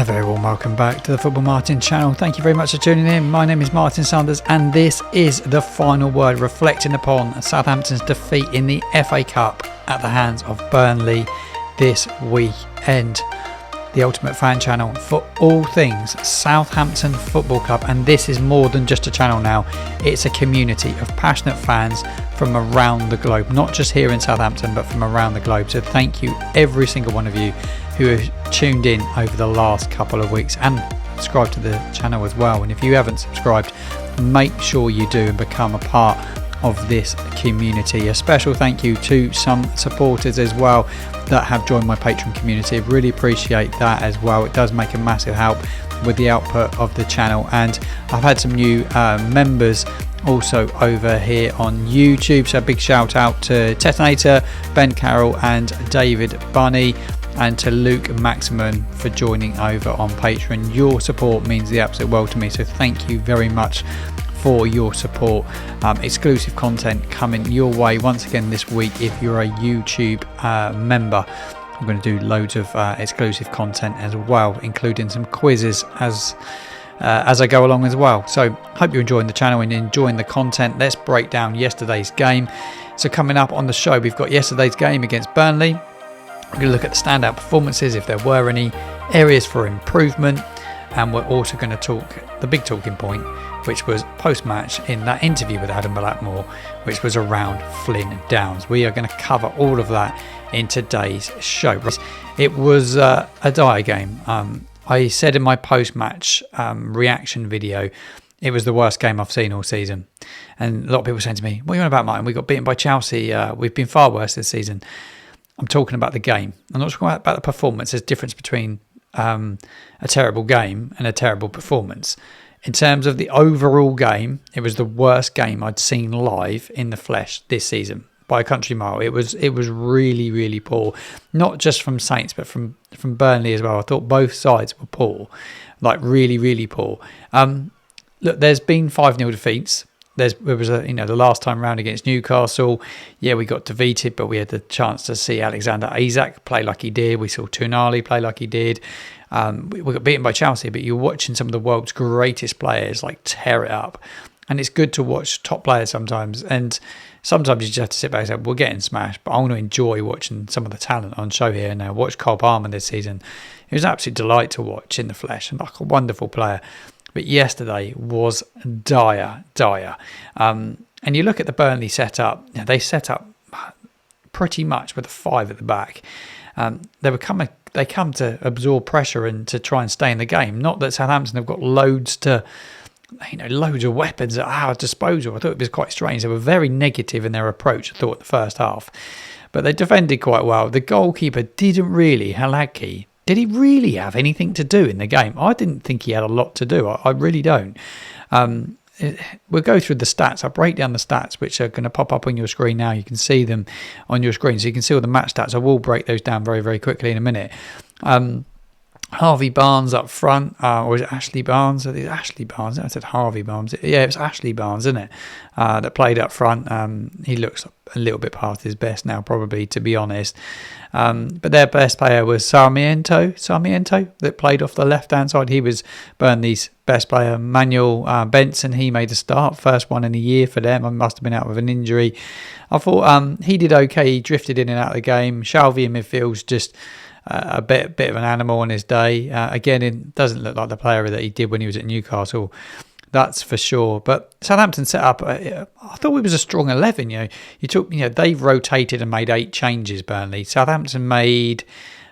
A very warm welcome back to the Football Martin channel. Thank you very much for tuning in. My name is Martin Sanders and this is the final word, reflecting upon Southampton's defeat in the FA Cup at the hands of Burnley this weekend. The ultimate fan channel for all things Southampton Football Club, and this is more than just a channel now. It's a community of passionate fans from around the globe, not just here in Southampton but from around the globe. So thank you every single one of you who have tuned in over the last couple of weeks and subscribed to the channel as well. And if you haven't subscribed, make sure you do and become a part of this community. A special thank you to some supporters as well that have joined my Patreon community. I really appreciate that as well. It does make a massive help with the output of the channel, and I've had some new members also over here on YouTube, so a big shout out to Tetonator, Ben Carroll and David Bunny, and to Luke Maximan for joining over on Patreon. Your support means the absolute world to me, so thank you very much for your support. Exclusive content coming your way once again this week if you're a YouTube member. I'm going to do loads of exclusive content as well, including some quizzes as I go along as well. So hope you're enjoying the channel and enjoying the content. Let's break down yesterday's game. So coming up on the show, we've got yesterday's game against Burnley. We're going to look at the standout performances, if there were any, areas for improvement, and we're also going to talk the big talking point, which was post-match in that interview with Adam Blackmore, which was around Flynn Downs. We are going to cover all of that in today's show. It was a dire game. I said in my post-match reaction video, it was the worst game I've seen all season. And a lot of people saying to me, what are you on about, Martin? We got beaten by Chelsea. We've been far worse this season. I'm talking about the game. I'm not talking about the performance. There's a difference between a terrible game and a terrible performance. In terms of the overall game, it was the worst game I'd seen live in the flesh this season by a country mile. It was really, really poor. Not just from Saints, but from Burnley as well. I thought both sides were poor, like really, really poor. Look, there's been 5-0 defeats. There was the last time round against Newcastle, yeah, we got defeated, but we had the chance to see Alexander Isak play like he did. We saw Tonali play like he did. We got beaten by Chelsea, but you're watching some of the world's greatest players like tear it up. And it's good to watch top players sometimes. And sometimes you just have to sit back and say, we're getting smashed, but I want to enjoy watching some of the talent on show here. Now, watch Cole Palmer this season. It was an absolute delight to watch in the flesh, and like a wonderful player. But yesterday was dire. And you look at the Burnley setup, they set up pretty much with a 5 at the back. They come to absorb pressure and to try and stay in the game. Not that Southampton have got loads of weapons at our disposal. I thought it was quite strange. They were very negative in their approach, I thought, in the first half. But they defended quite well. The goalkeeper didn't really, Halaki, did he really have anything to do in the game? I didn't think he had a lot to do. I really don't. We'll go through the stats. I'll break down the stats, which are going to pop up on your screen now. You can see them on your screen. So you can see all the match stats. I will break those down very, very quickly in a minute. Harvey Barnes up front, or is it Ashley Barnes? It's Ashley Barnes. I said Harvey Barnes. Yeah, it was Ashley Barnes, isn't it? That played up front. He looks a little bit past his best now, probably, to be honest. But their best player was Sarmiento, that played off the left-hand side. He was Burnley's best player. Manuel Benson, he made a start, first one in a year for them. I must have been out with an injury. I thought he did okay. He drifted in and out of the game. Shelvey in midfield's just a bit of an animal on his day. Again, it doesn't look like the player that he did when he was at Newcastle. That's for sure. But Southampton set up, I thought it was a strong 11. They've rotated and made 8 changes, Burnley. Southampton made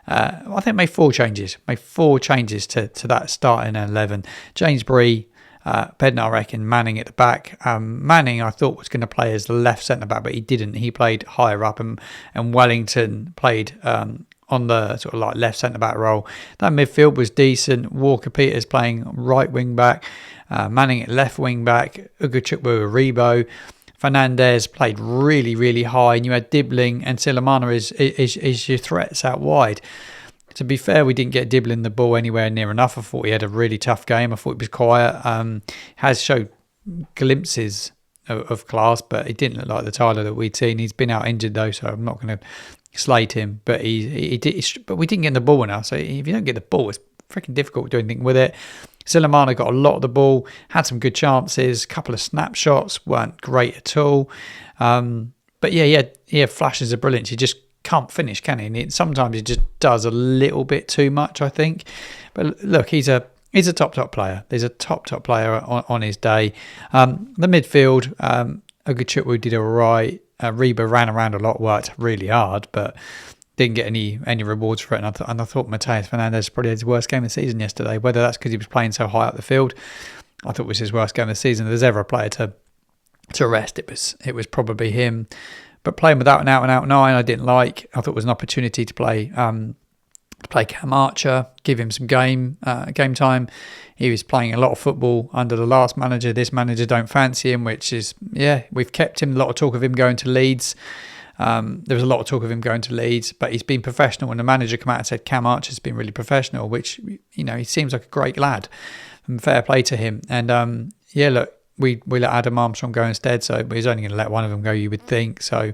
4 changes. Made 4 changes to that starting 11. James Bree, Bednarek and Manning at the back. Manning, I thought, was going to play as the left centre-back, but he didn't. He played higher up, and Wellington played on the sort of like left centre-back role. That midfield was decent. Walker-Peters playing right wing-back. Manning at left wing-back. Ugochukwu-Aribo. Fernandez played really, really high. And you had Dibbling and Silamana is your threats out wide. To be fair, we didn't get Dibbling the ball anywhere near enough. I thought he had a really tough game. I thought it was quiet. Has showed glimpses of class, but it didn't look like the Tyler that we'd seen. He's been out injured though, so I'm not going to slate him. But he did. But we didn't get the ball enough. So if you don't get the ball, it's freaking difficult to do anything with it. Silamana got a lot of the ball, had some good chances, a couple of snapshots, weren't great at all. But yeah, flashes of brilliance. He just can't finish, can he? And sometimes he just does a little bit too much, I think. But look, he's a top player. There's a top player on his day. The midfield, Oguchukwu did all right. Reba ran around a lot, worked really hard, but didn't get any rewards for it. And I thought Mateus Fernandes probably had his worst game of the season yesterday. Whether that's because he was playing so high up the field, I thought it was his worst game of the season. If there's ever a player to rest, it was probably him. But playing without an out-and-out 9, I didn't like. I thought it was an opportunity to play Cam Archer, give him some game time. He was playing a lot of football under the last manager. This manager don't fancy him, which is, we've kept him. A lot of talk of him going to Leeds. There was a lot of talk of him going to Leeds, but he's been professional. When the manager came out and said Cam Archer's been really professional, which, he seems like a great lad. And fair play to him. And look, we let Adam Armstrong go instead, so he's only going to let one of them go, you would think. So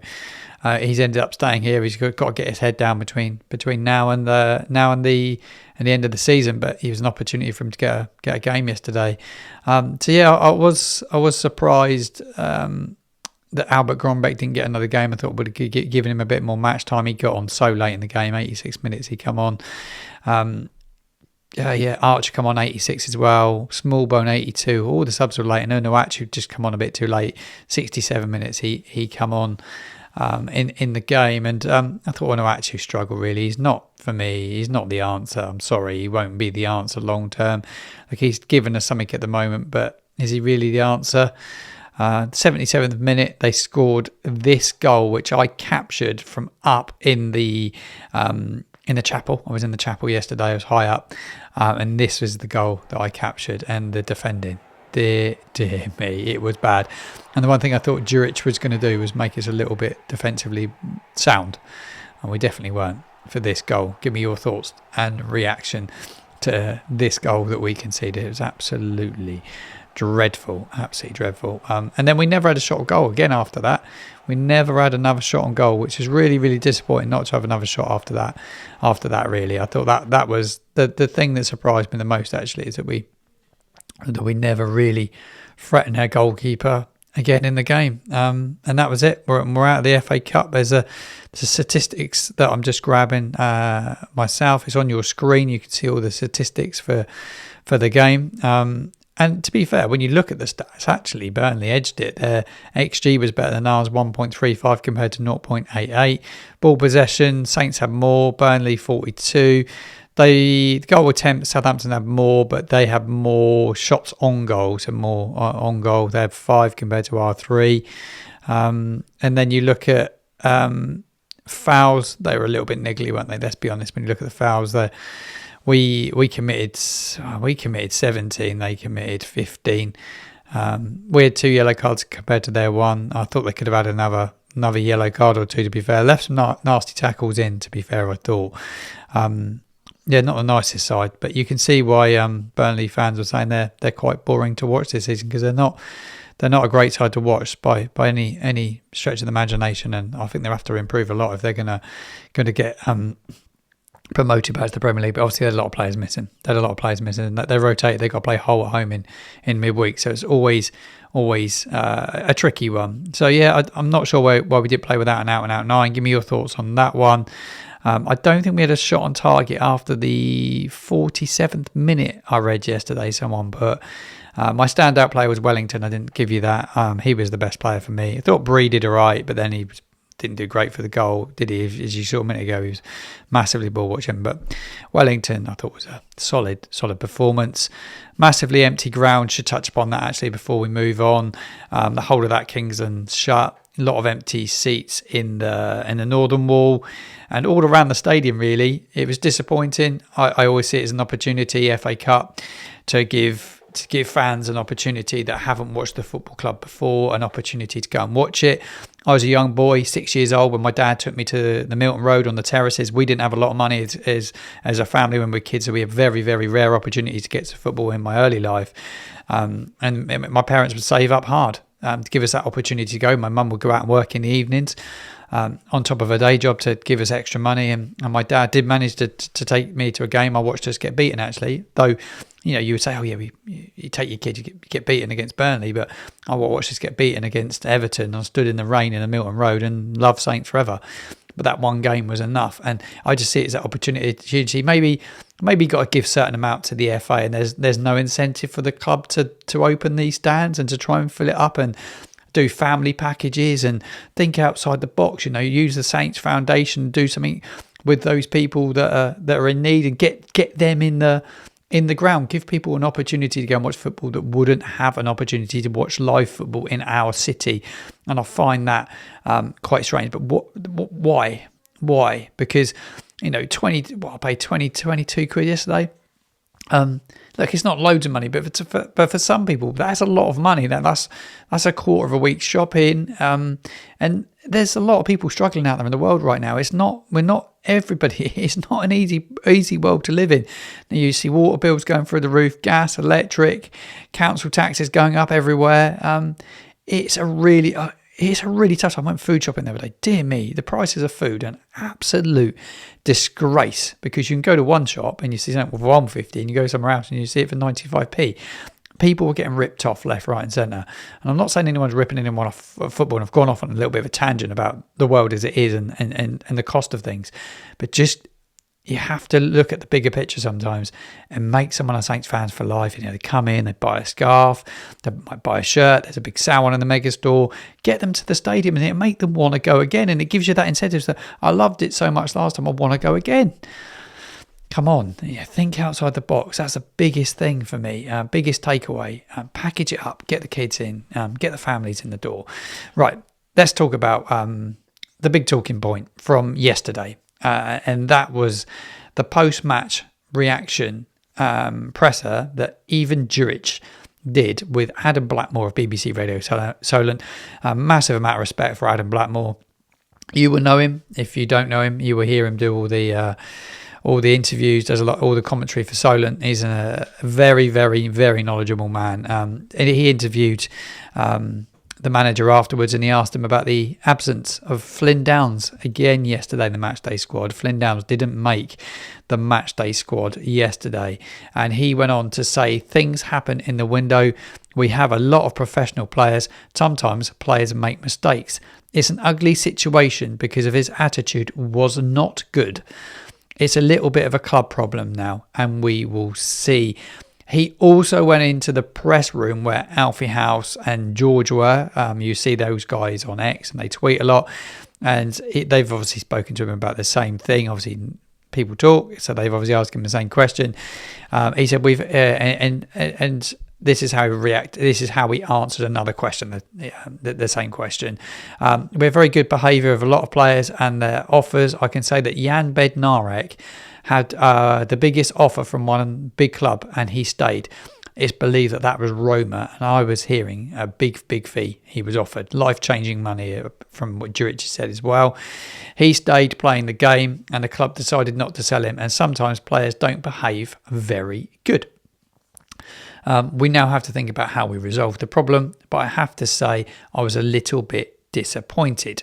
he's ended up staying here. He's got to get his head down between now and the end of the season. But he was an opportunity for him to get a game yesterday. I was surprised that Albert Grombeck didn't get another game. I thought would have given him a bit more match time. He got on so late in the game, 86 minutes he come on. Archer come on 86 as well. Smallbone 82. All the subs were late, and Onuachu just come on a bit too late. 67 minutes he come on in the game, and I thought Onuachu struggled really. He's not, for me, he's not the answer. I'm sorry, he won't be the answer long term. Like, he's given us something at the moment, but is he really the answer? 77th minute, they scored this goal, which I captured from up in the chapel. I was in the chapel yesterday. I was high up, and this was the goal that I captured. And the defending, dear me, it was bad. And the one thing I thought Juric was going to do was make us a little bit defensively sound, and we definitely weren't for this goal. Give me your thoughts and reaction to this goal that we conceded. It was absolutely dreadful, absolutely dreadful. And then we never had a shot on goal again after that. We never had another shot on goal, which is really, really disappointing not to have another shot after that, really. I thought that was the thing that surprised me the most, actually, is that we never really threatened our goalkeeper again in the game. And that was it. We're out of the FA Cup. There's the statistics that I'm just grabbing myself. It's on your screen. You can see all the statistics for the game. And to be fair, when you look at the stats, actually, Burnley edged it. Their XG was better than ours, 1.35 compared to 0.88. Ball possession, Saints had more, Burnley 42. The goal attempts, Southampton had more, but they had more shots on goal, so more on goal. They had 5 compared to our 3. And then you look at fouls, they were a little bit niggly, weren't they? Let's be honest, when you look at the fouls there. We committed 17, they committed 15. We had 2 yellow cards compared to their 1. I thought they could have had another yellow card or 2, to be fair. Left some nasty tackles in, to be fair, I thought. Not the nicest side, but you can see why Burnley fans were saying they're quite boring to watch this season, because they're not a great side to watch by any stretch of the imagination, and I think they'll have to improve a lot if they're going to get promoted back to the Premier League. But obviously, they had a lot of players missing. They rotated. They got to play Hull at home in midweek, so it's always a tricky one. So I'm not sure why we did play without an out-and-out 9. Give me your thoughts on that one. I don't think we had a shot on target after the 47th minute. I read yesterday someone put. My standout player was Wellington. I didn't give you that. He was the best player for me. I thought Bree did all right, but then he didn't do great for the goal, did he? As you saw a minute ago, he was massively ball watching. But Wellington, I thought, was a solid performance. Massively empty ground. Should touch upon that actually before we move on. The whole of that Kingsland shut. A lot of empty seats in the northern wall and all around the stadium. Really, it was disappointing. I always see it as an opportunity, FA Cup, to give fans an opportunity that haven't watched the football club before, an opportunity to go and watch it. I was a young boy, 6 years old, when my dad took me to the Milton Road on the terraces. We didn't have a lot of money as a family when we were kids, so we had very, very rare opportunities to get to football in my early life. And my parents would save up hard to give us that opportunity to go. My mum would go out and work in the evenings. on top of her day job to give us extra money. And my dad did manage to take me to a game. I watched us get beaten, actually, though. You would say, oh yeah, you take your kid, you get beaten against Burnley, but I watched us get beaten against Everton. I stood in the rain in the Milton Road and love Saints forever. But that one game was enough, and I just see it as that opportunity. Maybe got to give certain amount to the FA, and there's no incentive for the club to open these stands and to try and fill it up and do family packages and think outside the box. Use the Saints Foundation, do something with those people that are in need, and get them in the ground. Give people an opportunity to go and watch football that wouldn't have an opportunity to watch live football in our city. And I find that quite strange. But why? Because I paid 22 quid yesterday. Look, it's not loads of money, but for some people, that's a lot of money. That's a quarter of a week's shopping. And there's a lot of people struggling out there in the world right now. We're not everybody. It's not an easy world to live in. Now you see water bills going through the roof, gas, electric, council taxes going up everywhere. It's a really tough time. I went food shopping the other day. Dear me, the prices of food an absolute disgrace, because you can go to one shop and you see something for $1.50 and you go somewhere else and you see it for 95p. People are getting ripped off left, right and centre. And I'm not saying anyone's ripping anyone off football, and I've gone off on a little bit of a tangent about the world as it is and the cost of things. But just, you have to look at the bigger picture sometimes and make someone a Saints fans for life. They come in, they buy a scarf, they might buy a shirt, there's a big sale on in the mega store, get them to the stadium and it'll make them want to go again. And it gives you that incentive that I loved it so much last time, I want to go again. Come on, think outside the box. That's the biggest thing for me, biggest takeaway. Package it up, get the kids in, get the families in the door. Right, let's talk about the big talking point from yesterday. And that was the post-match reaction presser that even Juric did with Adam Blackmore of BBC Radio Solent. A massive amount of respect for Adam Blackmore. You will know him. If you don't know him, you will hear him do all the interviews, does all the commentary for Solent. He's a very, very, very knowledgeable man. And he interviewed the manager afterwards, and he asked him about the absence of Flynn Downs again yesterday in the matchday squad. Flynn Downs didn't make the matchday squad yesterday, and he went on to say things happen in the window. We have a lot of professional players. Sometimes players make mistakes. It's an ugly situation because of his attitude was not good. It's a little bit of a club problem now, and we will see. He also went into the press room where Alfie House and George were. You see those guys on X and they tweet a lot. And they've obviously spoken to him about the same thing. Obviously, people talk, so they've obviously asked him the same question. He said, and this is how he reacted. This is how he answered another question, the same question. We have very good behaviour of a lot of players and their offers. I can say that Jan Bednarek had the biggest offer from one big club, and he stayed. It's believed that was Roma, and I was hearing a big fee he was offered. Life-changing money, from what Juric said as well. He stayed playing the game, and the club decided not to sell him, and sometimes players don't behave very good. We now have to think about how we resolve the problem, but I have to say I was a little bit disappointed.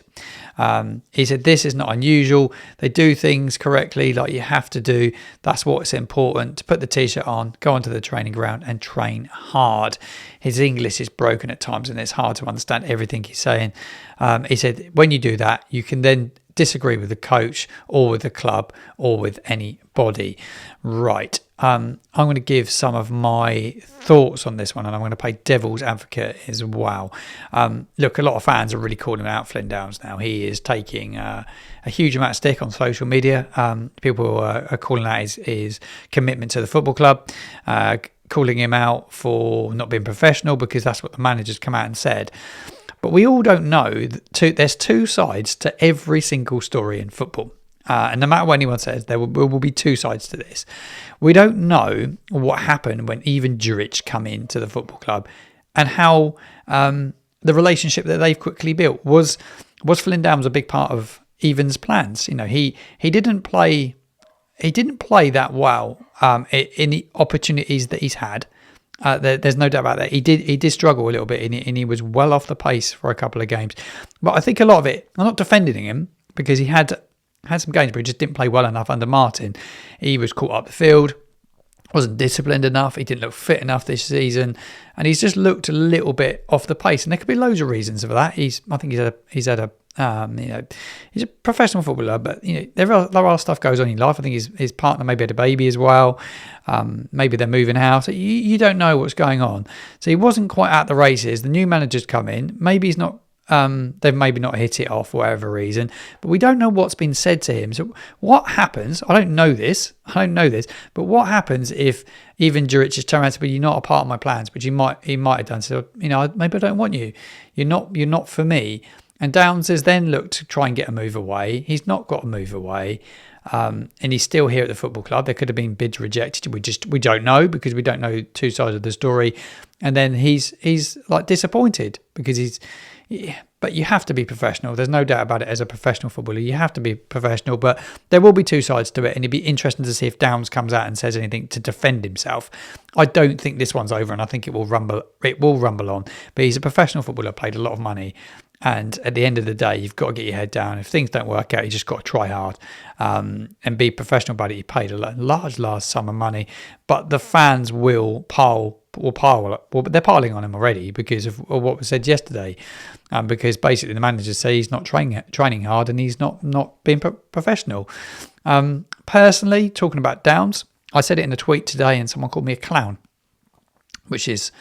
He said, this is not unusual. They do things correctly like you have to do. That's what's important, to put the t-shirt on, go onto the training ground and train hard. His English is broken at times and it's hard to understand everything he's saying. He said, when you do that, you can then disagree with the coach or with the club or with anybody. Right. I'm going to give some of my thoughts on this one, and I'm going to play devil's advocate as well. Look, a lot of fans are really calling out Flynn Downs now. He is taking a huge amount of stick on social media. People are calling out his commitment to the football club, calling him out for not being professional, because that's what the manager's come out and said. But we all don't know that there's two sides to every single story in football. And no matter what anyone says, there will be two sides to this. We don't know what happened when even Juric come into the football club, and how the relationship that they've quickly built. Was Flynn Downs a big part of Evan's plans? He didn't play that well in the opportunities that he's had. There's no doubt about that. He did struggle a little bit, and he was well off the pace for a couple of games. But I think a lot of it, I'm not defending him, because he had some games, but he just didn't play well enough under Martin. He was caught up the field, wasn't disciplined enough. He didn't look fit enough this season, and he's just looked a little bit off the pace. And there could be loads of reasons for that. He's a professional footballer, but there are stuff goes on in life. I think his partner maybe had a baby as well. Maybe they're moving house. You don't know what's going on. So he wasn't quite at the races. The new manager's come in. Maybe he's not. They've maybe not hit it off for whatever reason, but we don't know what's been said to him. So what happens? I don't know this, but what happens if even Juric just turned around and said, "Well, you're not a part of my plans," which he might have done. So maybe I don't want you. You're not for me. And Downs has then looked to try and get a move away. He's not got a move away. And he's still here at the football club. There could have been bids rejected. We don't know, because we don't know two sides of the story. And then he's like disappointed because but you have to be professional. There's no doubt about it. As a professional footballer, you have to be professional, but there will be two sides to it. And it'd be interesting to see if Downs comes out and says anything to defend himself. I don't think this one's over, and I think it will rumble on, but he's a professional footballer, paid a lot of money. And at the end of the day, you've got to get your head down. If things don't work out, you just got to try hard and be professional about it. You paid a large sum of money, but the fans will pile. Well, they're piling on him already because of what was said yesterday. Because basically the managers say he's not training hard and he's not being professional. Personally, talking about Downs, I said it in a tweet today, and someone called me a clown, which is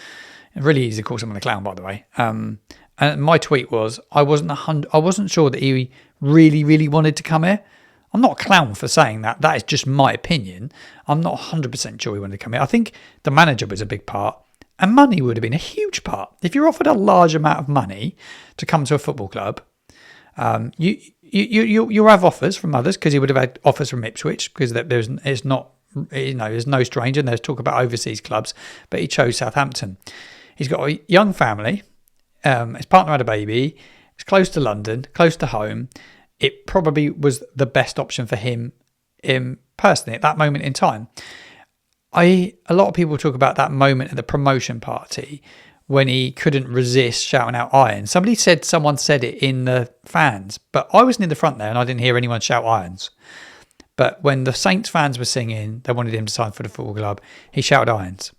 really easy to call someone a clown, by the way. And my tweet was, I wasn't sure that he really, really wanted to come here. I'm not a clown for saying that. That is just my opinion. I'm not 100% sure he wanted to come here. I think the manager was a big part, and money would have been a huge part. If you're offered a large amount of money to come to a football club, you'll have offers from others, because he would have had offers from Ipswich, because there's no stranger. And there's talk about overseas clubs, but he chose Southampton. He's got a young family. His partner had a baby. It's close to London, close to home. It probably was the best option for him personally at that moment in time. A lot of people talk about that moment at the promotion party when he couldn't resist shouting out Irons. Someone said it in the fans, but I was near the front there and I didn't hear anyone shout Irons. But when the Saints fans were singing, they wanted him to sign for the football club, he shouted Irons.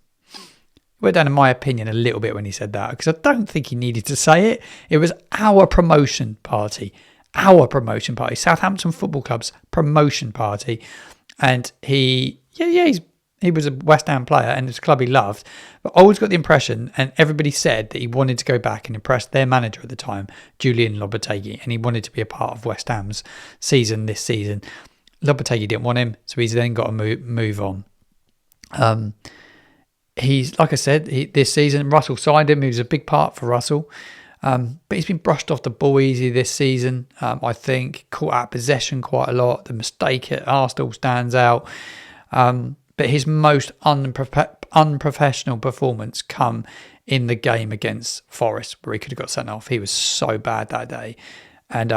Went down in my opinion a little bit when he said that, because I don't think he needed to say it. It was our promotion party, Southampton Football Club's promotion party. And he was a West Ham player and it's a club he loved, but I always got the impression, and everybody said, that he wanted to go back and impress their manager at the time, Julian Lopetegui, and he wanted to be a part of West Ham's season this season. Lopetegui didn't want him, so he's then got to move on. He's, like I said, this season, Russell signed him. He was a big part for Russell. But he's been brushed off the ball easy this season. I think caught out of possession quite a lot. The mistake at Arsenal stands out. But his most unprofessional performance come in the game against Forest, where he could have got sent off. He was so bad that day. And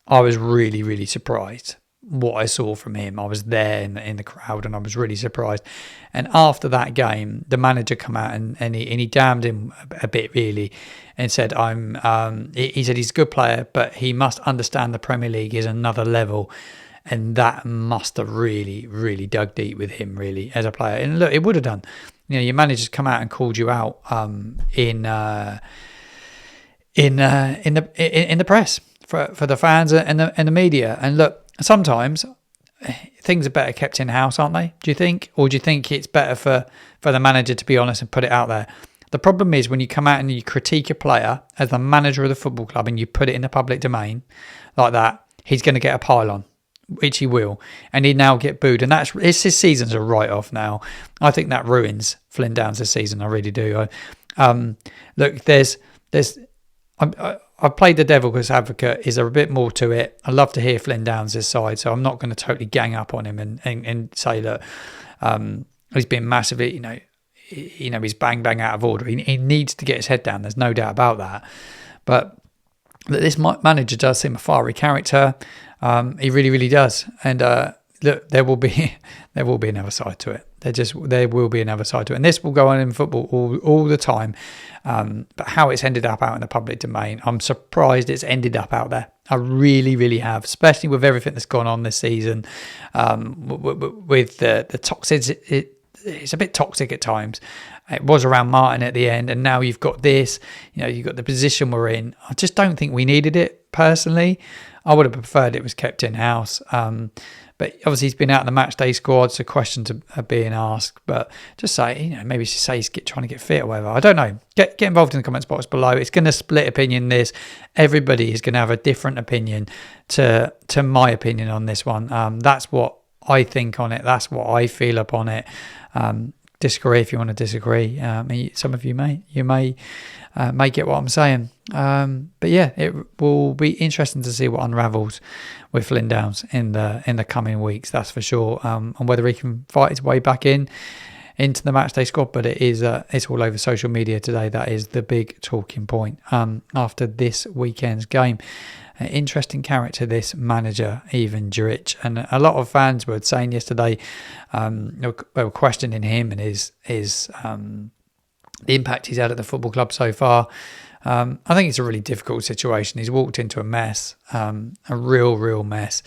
I was really, really surprised what I saw from him. I was there in the crowd, and I was really surprised. And after that game, the manager come out and he damned him a bit, really, and said, he said he's a good player, but he must understand the Premier League is another level. And that must have really, really dug deep with him, really, as a player. And look, it would have done. Your manager's come out and called you out in the press for the fans and the media. And look, sometimes things are better kept in house, aren't they? Do you think? Or do you think it's better for the manager to be honest and put it out there? The problem is when you come out and you critique a player as the manager of the football club and you put it in the public domain like that, he's going to get a pile on, which he will, and he'd now get booed. And his season's a write-off now. I think that ruins Flynn Downs' season. I really do. Look, I've played the devil's advocate. Is there a bit more to it? I love to hear Flynn Downs' side, so I'm not going to totally gang up on him and say that he's been massively, he's bang out of order. He needs to get his head down. There's no doubt about that. But this manager does seem a fiery character. He really, really does. And look, there will be another side to it. There will be another side to it, and this will go on in football all the time. But how it's ended up out in the public domain, I'm surprised it's ended up out there. I really, really have, especially with everything that's gone on this season. With the toxicity, it's a bit toxic at times. It was around Martin at the end, and now you've got this. You've got the position we're in. I just don't think we needed it personally. I would have preferred it was kept in house. But obviously he's been out in the match day squad, so questions are being asked. But just say, maybe say he's trying to get fit or whatever. I don't know. Get involved in the comments box below. It's going to split opinion. Everybody is going to have a different opinion to my opinion on this one. That's what I think on it. That's what I feel upon it. Disagree if you want to disagree. Some of you may get what I'm saying. But yeah, it will be interesting to see what unravels with Flynn Downs in the coming weeks. That's for sure. And whether he can fight his way back into the matchday squad. But it's all over social media today. That is the big talking point after this weekend's game. An interesting character, this manager, Ivan Juric. And a lot of fans were saying yesterday, they were questioning him and his the impact he's had at the football club so far. I think it's a really difficult situation. He's walked into a mess, a real mess.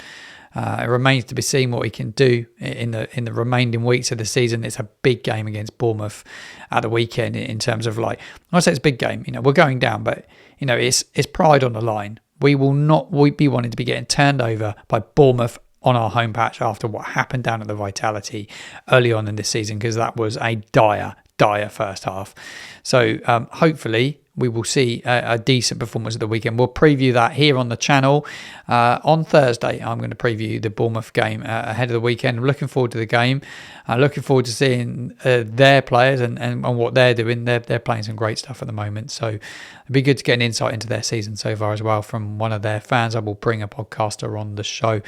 It remains to be seen what he can do in the remaining weeks of the season. It's a big game against Bournemouth at the weekend in terms of I say it's a big game. We're going down, but it's pride on the line. We will not be wanting to be getting turned over by Bournemouth on our home patch after what happened down at the Vitality early on in this season, because that was a dire first half. So hopefully we will see a decent performance at the weekend. We'll preview that here on the channel. On Thursday, I'm going to preview the Bournemouth game ahead of the weekend. I'm looking forward to the game. Looking forward to seeing their players and what they're doing. They're playing some great stuff at the moment. So it'd be good to get an insight into their season so far as well from one of their fans. I will bring a podcaster on the show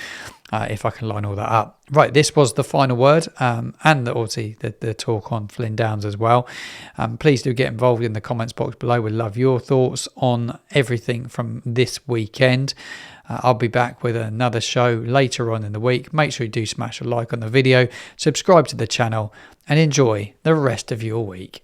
if I can line all that up. Right, this was the final word, and obviously the talk on Flynn Downs as well. Please do get involved in the comments box below. We'd love your thoughts on everything from this weekend. I'll be back with another show later on in the week. Make sure you do smash a like on the video, subscribe to the channel, and enjoy the rest of your week.